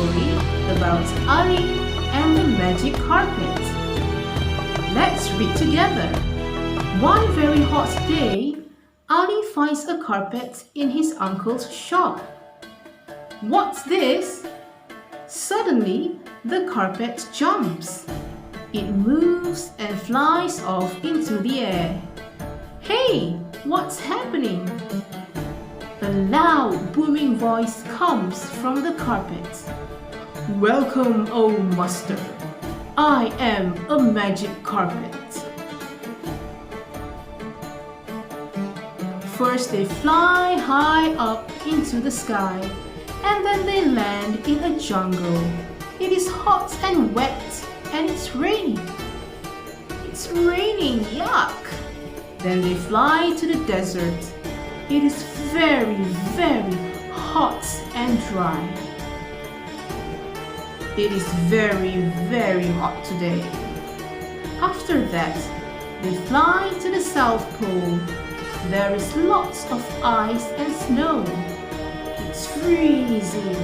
story about Ali and the magic carpet. Let's read together. One very hot day, Ali finds a carpet in his uncle's shop. What's this? Suddenly, the carpet jumps. It moves and flies off into the air. Hey, what's happening? A loud, booming voice comes from the carpet. Welcome, O master. I am a magic carpet. First they fly high up into the sky, and then they land in a jungle. It is hot and wet, and it's raining. It's raining, yuck! Then they fly to the desert. It is very, very hot and dry. It is very, very hot today. After that, they fly to the South Pole. There is lots of ice and snow. It's freezing.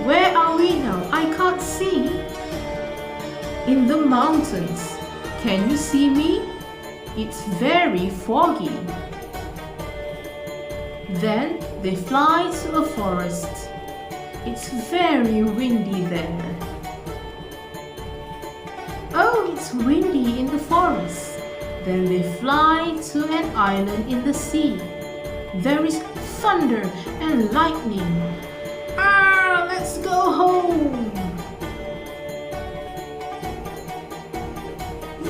Where are we now? I can't see. In the mountains. Can you see me? It's very foggy. Then they fly to a forest. It's very windy there. Oh, it's windy in the forest. Then they fly to an island in the sea. There is thunder and lightning. Let's go home.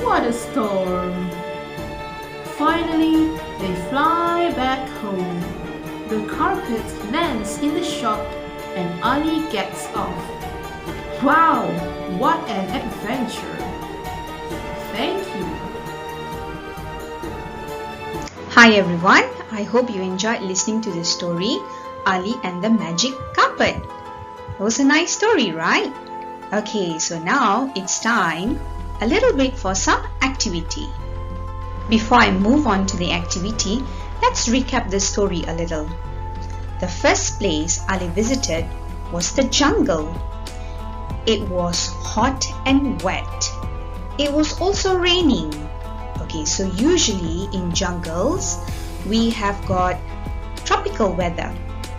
What a storm. Finally, they fly back home. The carpet lands in the shop and Ali gets off. Wow, what an adventure. Thank you. Hi everyone, I hope you enjoyed listening to this story, Ali and the Magic Carpet. It was a nice story, right? Okay, so now it's time a little bit for some activity. Before I move on to the activity, let's recap the story a little. The first place Ali visited was the jungle. It was hot and wet. It was also raining. Okay, so usually in jungles, we have got tropical weather.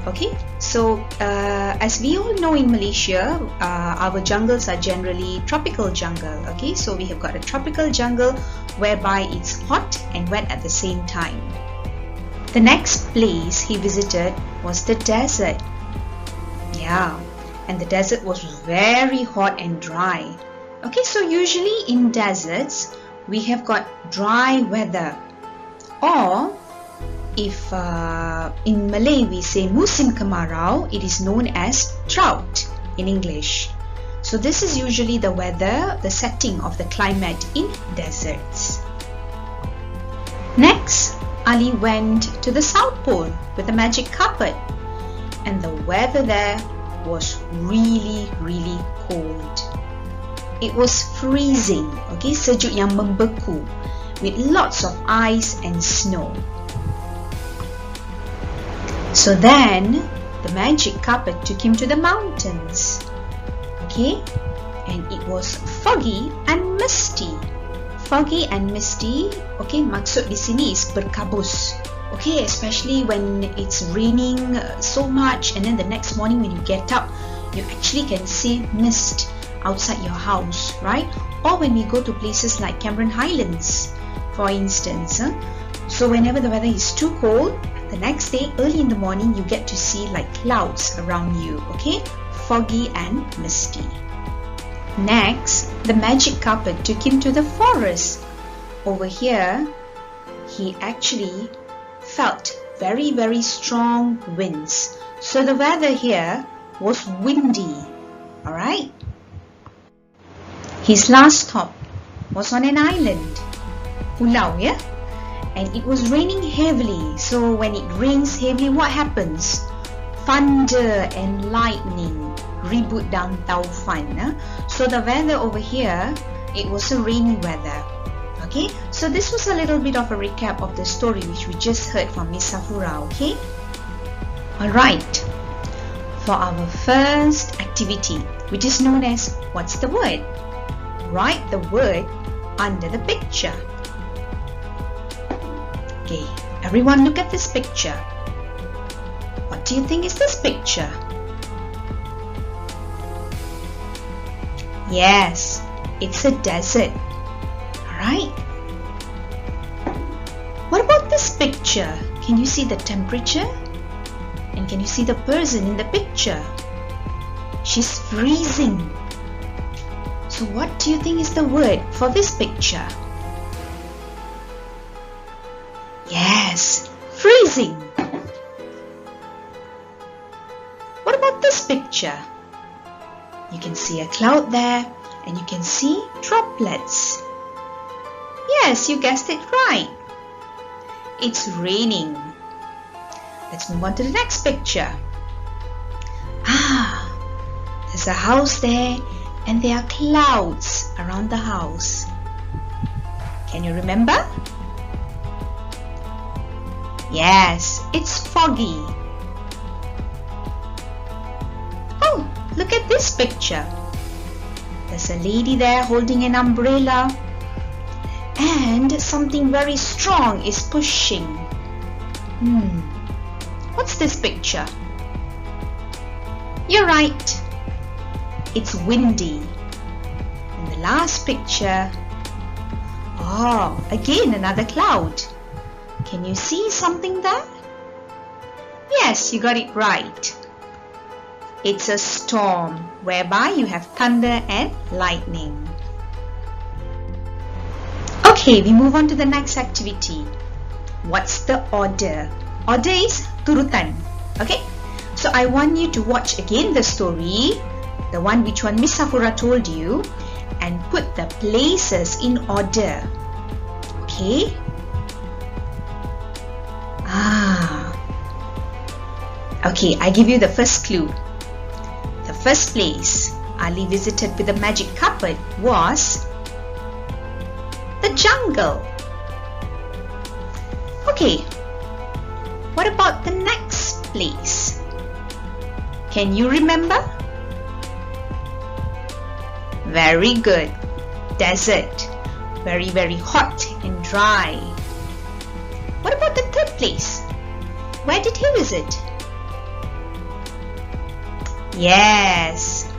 Okay, so as we all know in Malaysia, our jungles are generally tropical jungle. Okay, so we have got a tropical jungle whereby it's hot and wet at the same time. The next place he visited was the desert. Yeah, and the desert was very hot and dry. Okay, so usually in deserts, we have got dry weather. Or if in Malay we say musim kemarau, it is known as drought in English. So this is usually the weather, the setting of the climate in deserts. Next, Ali went to the South Pole with the magic carpet, and the weather there was really, really cold. It was freezing, okay, sejuk yang membeku, with lots of ice and snow. So then, the magic carpet took him to the mountains. Okay, and it was foggy and misty. Foggy and misty, okay, maksud di sini is berkabus. Okay, especially when it's raining so much and then the next morning when you get up, you actually can see mist outside your house, right? Or when we go to places like Cameron Highlands, for instance. So whenever the weather is too cold, the next day early in the morning you get to see like clouds around you, okay? Foggy and misty. Next, the magic carpet took him to the forest. Over here, he actually felt very, very strong winds. So the weather here was windy, alright? His last stop was on an island, Pulau, yeah? And it was raining heavily. So when it rains heavily, what happens? Thunder and lightning. Ribut dan taufan. So the weather over here, it was a rainy weather. Okay, so this was a little bit of a recap of the story which we just heard from Miss Safura. Okay, alright, for our first activity, which is known as what's the word? Write the word under the picture. Okay, everyone look at this picture. What do you think is this picture? Yes, it's a desert. Alright. What about this picture? Can you see the temperature? And can you see the person in the picture? She's freezing. So what do you think is the word for this picture? Yes, freezing. What about this picture? You can see a cloud there and you can see droplets. Yes, you guessed it right. It's raining. Let's move on to the next picture. There's a house there and there are clouds around the house. Can you remember? Yes, it's foggy. Oh, look at this picture. There's a lady there holding an umbrella and something very strong is pushing. What's this picture? You're right. It's windy. And the last picture. Oh, again another cloud. Can you see something there? Yes, you got it right. It's a storm whereby you have thunder and lightning. Okay, we move on to the next activity. What's the order? Order is turutan. Okay, so I want you to watch again the story, the one which one Miss Safura told you, and put the places in order. Okay. Okay, I give you the first clue. The first place Ali visited with the magic carpet was the jungle. Okay, what about the next place? Can you remember? Very good. Desert. Very, very hot and dry. What about the third place? Where did he visit? Yes,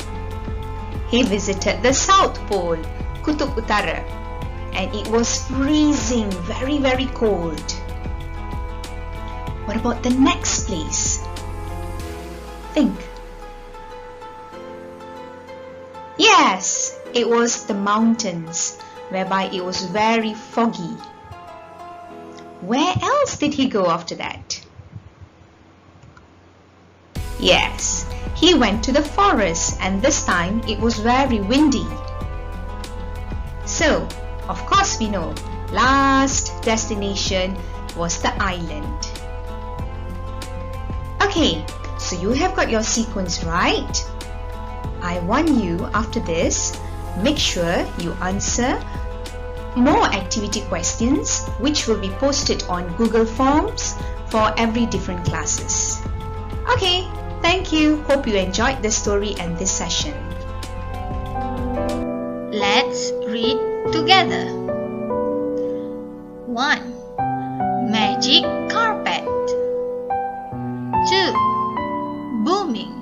he visited the South Pole, Kutub Utara, and it was freezing, very, very cold. What about the next place? Think. Yes, it was the mountains, whereby it was very foggy. Where else did he go after that? Yes, he went to the forest and this time it was very windy. So, of course we know, last destination was the island. Okay, so you have got your sequence right. I want you after this, make sure you answer more activity questions which will be posted on Google Forms for every different classes. Okay, thank you. Hope you enjoyed the story and this session. Let's read together. 1. Magic carpet. 2. Booming.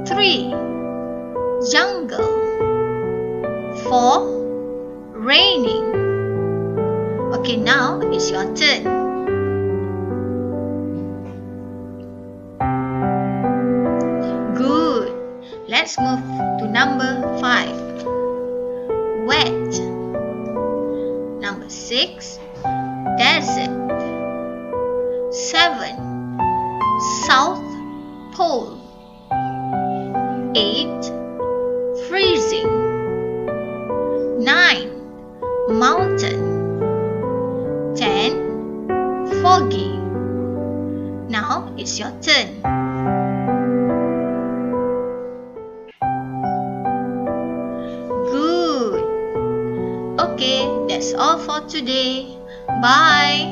3. Jungle. 4. Raining. Okay, now it's your turn. Good. Let's move to number 5. Wet. Number 6. Desert. 7. South Pole. 8. Freezing. 9. Mountain. 10. Foggy. Now it's your turn. Good. Okay, that's all for today. Bye.